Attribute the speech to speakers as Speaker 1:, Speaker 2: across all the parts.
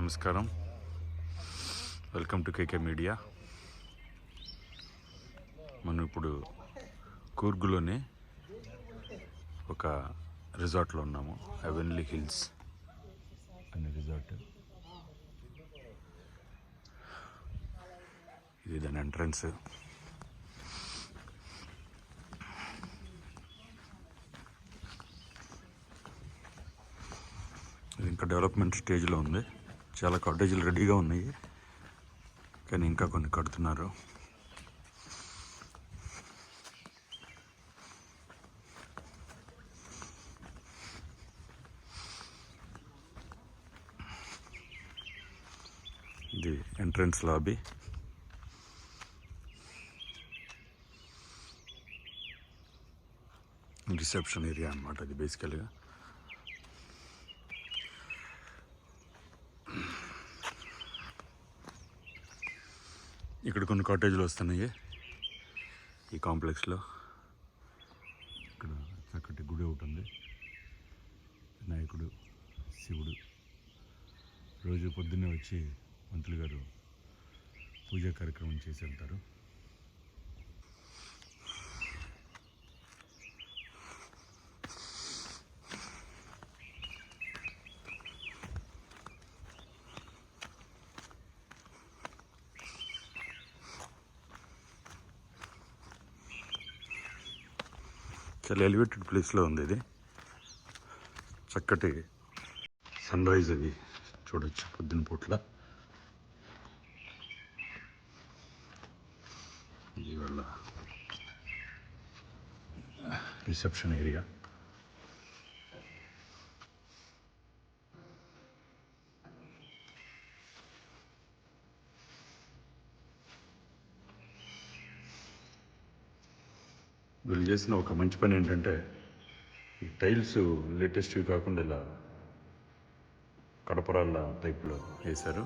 Speaker 1: నమస్కారం, welcome to KK media. మనం ఇప్పుడు కూర్గులోనే ఒక రిసార్ట్లో ఉన్నాము. హెవెన్లీ హిల్స్ అనే రిసార్ట్. ఇది దాని ఎంట్రన్స్. ఇది ఇంకా డెవలప్మెంట్ స్టేజ్లో ఉంది. చాలా కాటేజీలు రెడీగా ఉన్నాయి, కానీ ఇంకా కొన్ని కడుతున్నారు. ఇది ఎంట్రన్స్ లాబీ. రిసెప్షన్ ఏరియా అన్నమాట ఇది బేసికల్గా. ఇక్కడ కొన్ని కాటేజీలు వస్తున్నాయి ఈ కాంప్లెక్స్లో. ఇక్కడ చక్కటి గుడి ఒకటి ఉంది, వినాయకుడు, శివుడు. రోజు పొద్దున్నే వచ్చి మంత్రులు గారు పూజా కార్యక్రమం చేసి వెళ్తారు. చాలా ఎలివేటెడ్ ప్లేస్లో ఉంది ఇది. చక్కటి సన్ రైజ్ అది చూడొచ్చు పొద్దున పూట్ల. ఇది వాళ్ళ రిసెప్షన్ ఏరియా. వీళ్ళు చేసిన ఒక మంచి పని ఏంటంటే, ఈ టైల్స్ లేటెస్ట్వి కాకుండా ఇలా కడపరాళ్ళ టైప్లో వేశారు.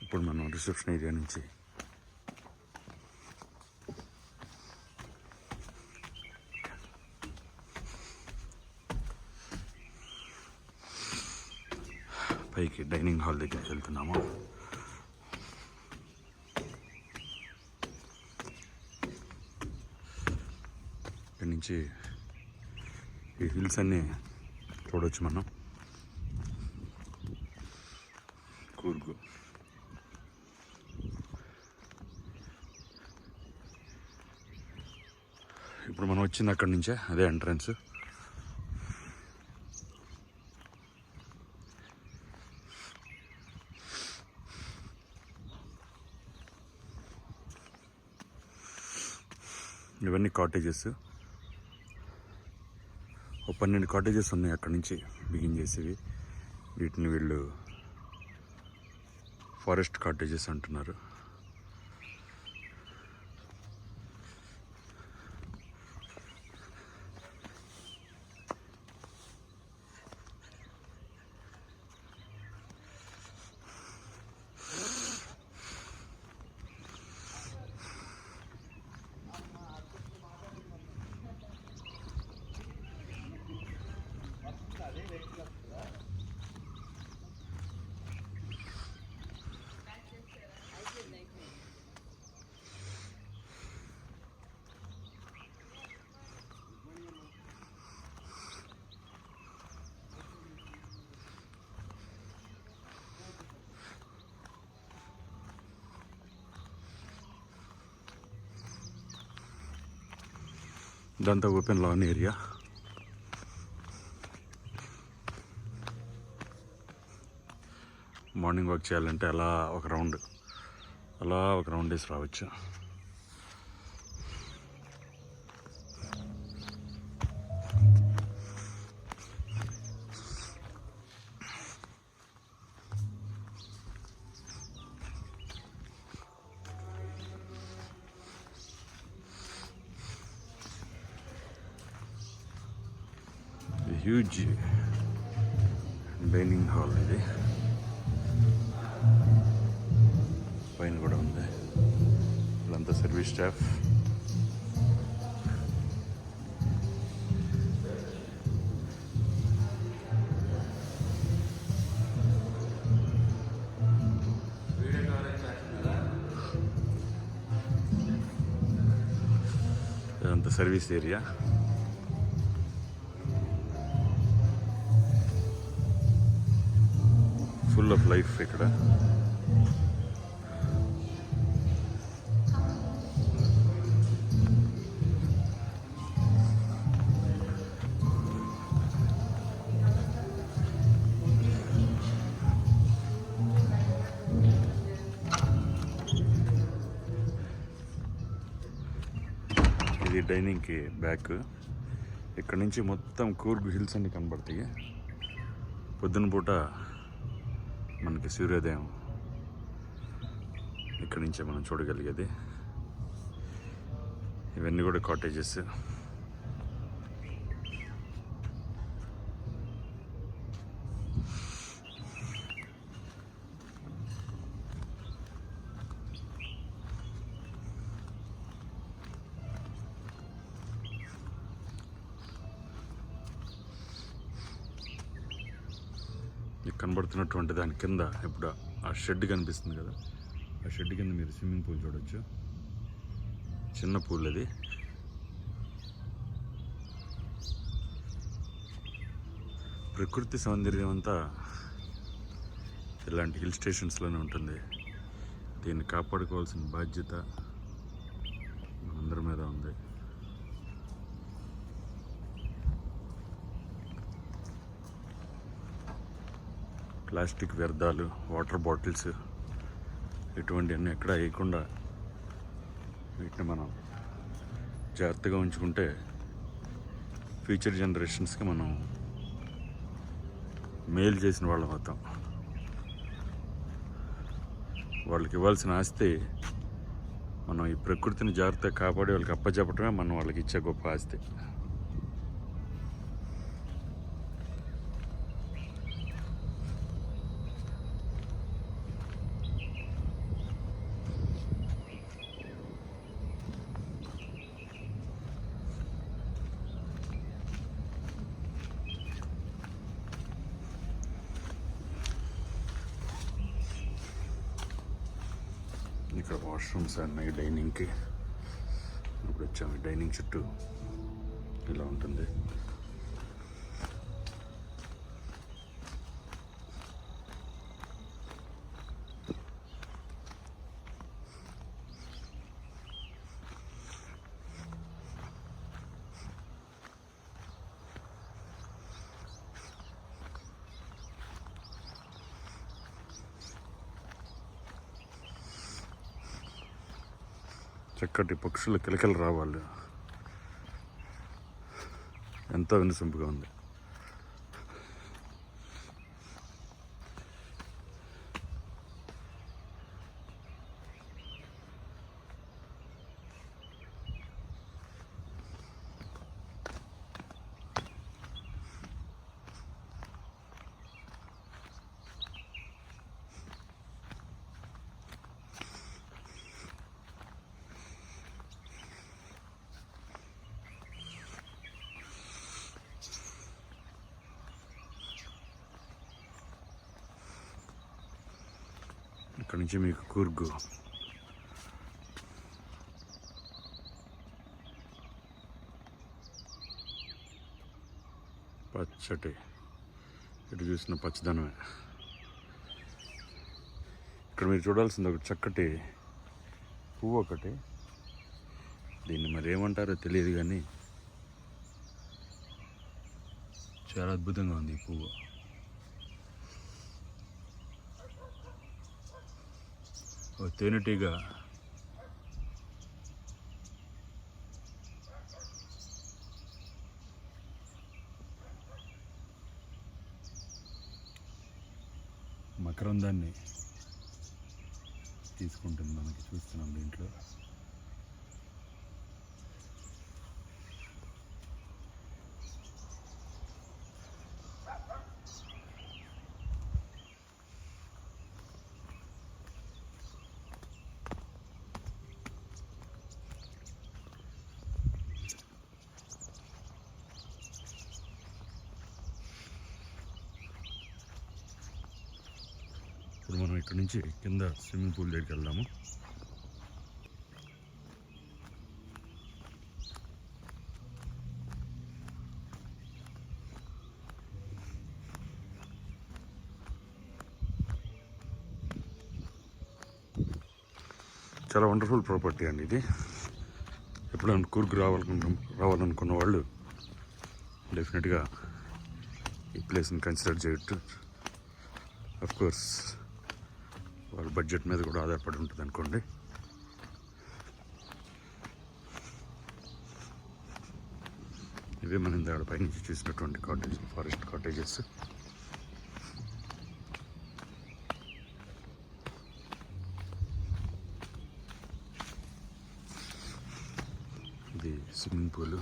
Speaker 1: ఇప్పుడు మనం రిసెప్షన్ ఏరియా నుంచి పైకి డైనింగ్ హాల్ దగ్గరికి వెళ్తున్నాము. ఇక్కడి నుంచి ఈ హిల్స్ అన్నీ చూడవచ్చు మనం. కూర్గు ఇప్పుడు మనం వచ్చింది అక్కడి నుంచే, అదే ఎంట్రన్స్. ఇవన్నీ కాటేజెస్. ఒక 12 కాటేజెస్ ఉన్నాయి అక్కడి నుంచి బిగిన్ చేసేవి. వీటిని వీళ్ళు ఫారెస్ట్ కాటేజెస్ అంటున్నారు. ఇదంతా open lawn area. Morning walk చేయాలంటే అలా ఒక రౌండ్ వేసి రావచ్చు. హ్యూజ్ డైనింగ్ హాల్ ఇది. పైన కూడా ఉంది. వీళ్ళంతా సర్వీస్ స్టాఫ్. ఇదంతా service area. Full of life ఇక్కడ. ఇది డైనింగ్కి బ్యాక్. ఇక్కడ నుంచి మొత్తం కూర్గ్ హిల్స్ అన్ని కనబడతాయి. పొద్దున పూట మనకి సూర్యోదయం ఇక్కడి నుంచే మనం చూడగలిగేది. ఇవన్నీ కూడా కాటేజెస్. కనబడుతున్నటువంటి దాని కింద ఇప్పుడు ఆ షెడ్ కనిపిస్తుంది కదా, ఆ షెడ్ కింద మీరు స్విమ్మింగ్ పూల్ చూడవచ్చు. చిన్న పూల్ అది. ప్రకృతి సౌందర్యం అంతా ఇలాంటి హిల్ స్టేషన్స్లోనే ఉంటుంది. దీన్ని కాపాడుకోవాల్సిన బాధ్యత మనందరి మీద ఉంది. ప్లాస్టిక్ వ్యర్థాలు, వాటర్ బాటిల్స్ ఇటువంటివన్నీ ఎక్కడ వేయకుండా వీటిని మనం జాగ్రత్తగా ఉంచుకుంటే ఫ్యూచర్ జనరేషన్స్కి మనం మేలు చేసిన వాళ్ళం అవుతాం. వాళ్ళకి ఇవ్వాల్సిన ఆస్తి మనం ఈ ప్రకృతిని జాగ్రత్తగా కాపాడి వాళ్ళకి అప్పచెప్పటమే మనం వాళ్ళకి ఇచ్చే గొప్ప ఆస్తి. ఇక్కడ వాష్రూమ్స్ అన్నీ డైనింగ్కి. ఇప్పుడు వచ్చాము. డైనింగ్ చుట్టూ ఇలా ఉంటుంది. చక్కటి పక్షుల కిలకలు రావాలి. ఎంతో వినసొంపుగా ఉంది. ఇక్కడ నుంచి మీకు కూర్గు పచ్చటి, ఇటు చూసిన పచ్చదనమే. ఇక్కడ మీరు చూడాల్సింది ఒకటి చక్కటి పువ్వు ఒకటి. దీన్ని మరి ఏమంటారో తెలియదు కానీ చాలా అద్భుతంగా ఉంది ఈ పువ్వు. ఓ తేనెటీగ మకరందాన్ని తీసుకుంటుంది. మనకి చూస్తున్నాం దీంట్లో. ఇప్పుడు మనం ఇక్కడ నుంచి కింద స్విమ్మింగ్ పూల్ దగ్గరికి వెళ్దాము. చాలా వండర్ఫుల్ ప్రాపర్టీ అండి ఇది. ఎప్పుడైనా కూర్గ్ రావాలనుకున్న వాళ్ళు డెఫినెట్గా ఈ ప్లేస్ని కన్సిడర్ చేయొచ్చు. అఫ్ కోర్స్ వాళ్ళ బడ్జెట్ మీద కూడా ఆధారపడి ఉంటుంది అనుకోండి. ఇవే మనం దాని పైనుంచి చూసినటువంటి కాటేజ్, ఫారెస్ట్ కాటేజెస్. ఇది స్విమ్మింగ్ పూల్.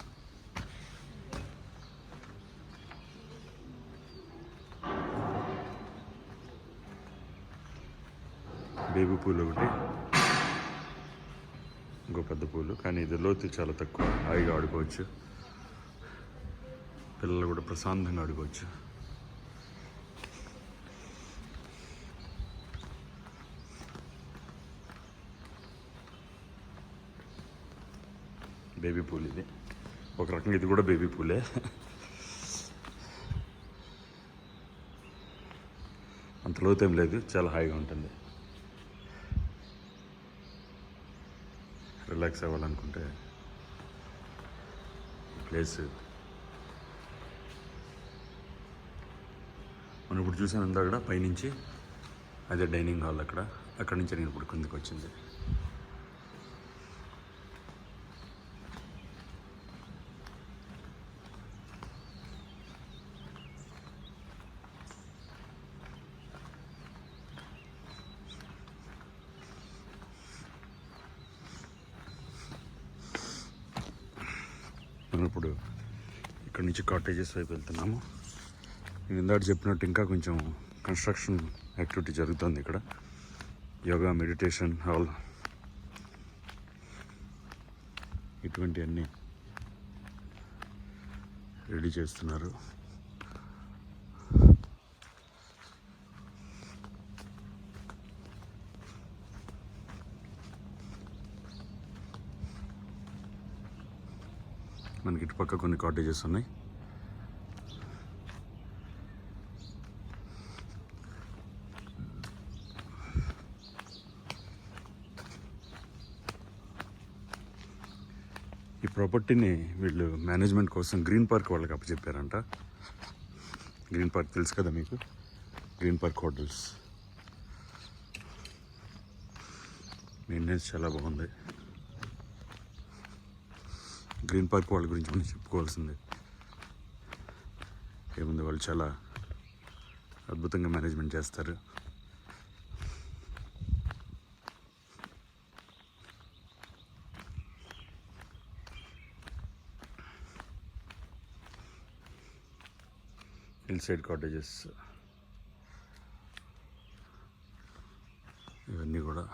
Speaker 1: బేబీ పూల్ ఒకటి, ఇంకో పెద్ద పూలు, కానీ ఇది లోతు చాలా తక్కువ. హాయిగా ఆడుకోవచ్చు, పిల్లలు కూడా ప్రశాంతంగా ఆడుకోవచ్చు. బేబీ పూల్ ఇది ఒక రకంగా, ఇది కూడా బేబీ పూలే. అంత లోతేం లేదు, చాలా హాయిగా ఉంటుంది. రిలాక్స్ అవ్వాలనుకుంటే ప్లేస్. మనం ఇప్పుడు చూసాను ఇందాక పైనుంచి, అదే డైనింగ్ హాల్. అక్కడి నుంచి నేను ఇప్పుడు కిందకి వచ్చింది. మనం ఇప్పుడు ఇక్కడ నుంచి కాటేజెస్ వైపు వెళ్తున్నాము. నేను ఇందాక చెప్పినట్టు ఇంకా కొంచెం కన్స్ట్రక్షన్ యాక్టివిటీ జరుగుతుంది ఇక్కడ. యోగా, మెడిటేషన్ హాల్, ఇటువంటివన్నీ రెడీ చేస్తున్నారు. మనకి ఇటుపక్క కొన్ని కాటేజెస్ ఉన్నాయి. ఈ ప్రాపర్టీని వీళ్ళు మేనేజ్మెంట్ కోసం గ్రీన్ పార్క్ వాళ్ళకి అప్పచెప్పారంట. గ్రీన్ పార్క్ తెలుసు కదా మీకు, గ్రీన్ పార్క్ హోటల్స్. మెయింటెనెన్స్ చాలా బాగుంది. గ్రీన్ పార్క్ వాళ్ళ గురించి మనం చెప్పుకోవాల్సిందే ఏముంది, వాళ్ళు చాలా అద్భుతంగా మేనేజ్మెంట్ చేస్తారు. హిల్ సైడ్ కాటేజెస్ ఇవన్నీ కూడా.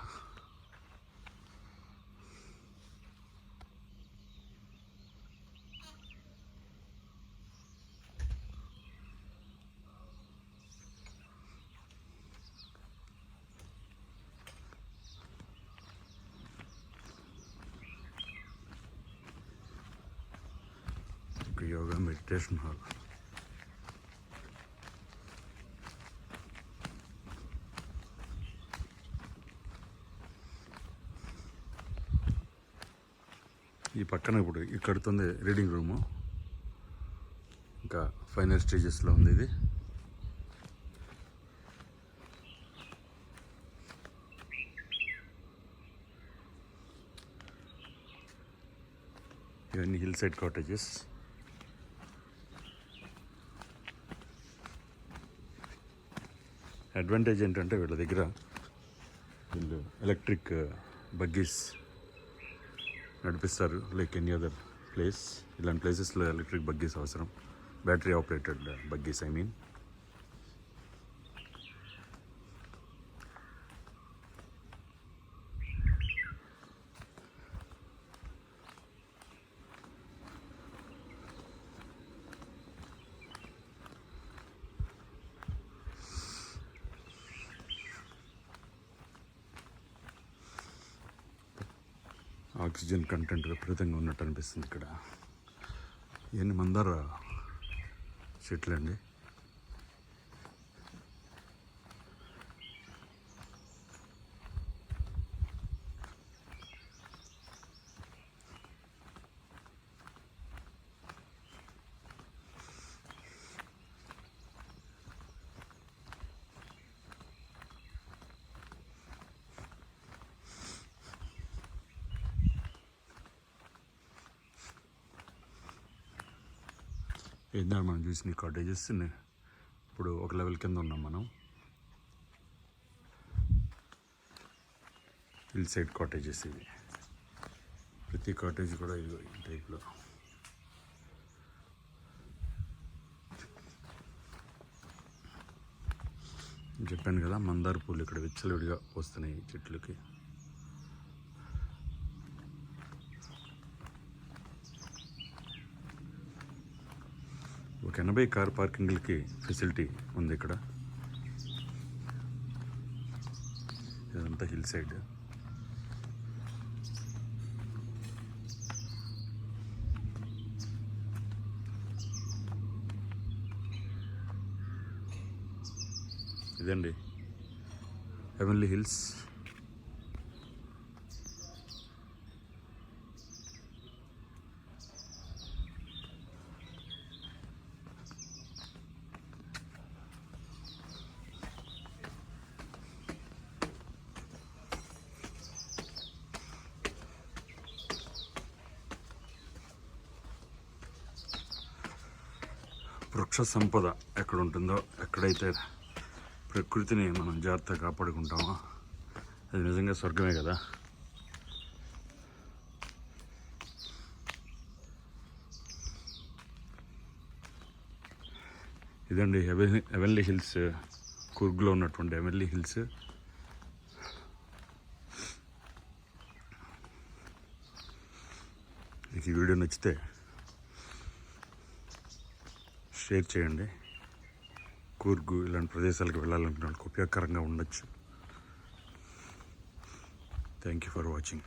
Speaker 1: Yoga meditation hall. ఈ పక్కన ఇప్పుడు ఇక్కడుతుంది రీడింగ్ రూము. ఇంకా ఫైనల్ స్టేజెస్లో ఉంది ఇది. ఇవన్నీ హిల్ సైడ్ కాటేజెస్. అడ్వాంటేజ్ ఏంటంటే వీళ్ళ దగ్గర వీళ్ళు ఎలక్ట్రిక్ బగ్గీస్ నడిపిస్తారు. లైక్ ఎనీ అదర్ ప్లేస్, ఇలాంటి ప్లేసెస్లో ఎలక్ట్రిక్ బగ్గీస్ అవసరం. Battery operated buggies I mean. Oxygen content విపరీతంగా ఉన్నట్టు అనిపిస్తుంది ఇక్కడ. ఇవన్నీ మందార చెట్లు అండి. ఏందా మనం చూసిన ఈ కాటేజెస్ ఇప్పుడు ఒక లెవెల్ కింద ఉన్నాం మనం. హిల్ సైడ్ కాటేజెస్ ఇవి. ప్రతి కాటేజ్ కూడా ఇది ఈ టైప్లో. చెప్పాను కదా, మందార పూలు ఇక్కడ విచ్చలవిడిగా వస్తున్నాయి ఈ చెట్లకి. ఒక 80 కార్ పార్కింగ్లకి ఫెసిలిటీ ఉంది ఇక్కడ. ఇదంతా హిల్ సైడ్. ఇదండి హెవెన్లీ హిల్స్. వృక్ష సంపద ఎక్కడ ఉంటుందో, ఎక్కడైతే ప్రకృతిని మనం జాగ్రత్తగా కాపాడుకుంటామో అది నిజంగా స్వర్గమే కదా. ఇదండి హెవెన్లీ హిల్స్, కూర్గ్లో ఉన్నటువంటి హెవెన్లీ హిల్స్. మీకు ఈ వీడియో నచ్చితే షేర్ చేయండి. కూర్గు ఇలాంటి ప్రదేశాలకు వెళ్ళాలనుకున్న వాళ్ళకి ఉపయోగకరంగా ఉండొచ్చు. Thank you for watching.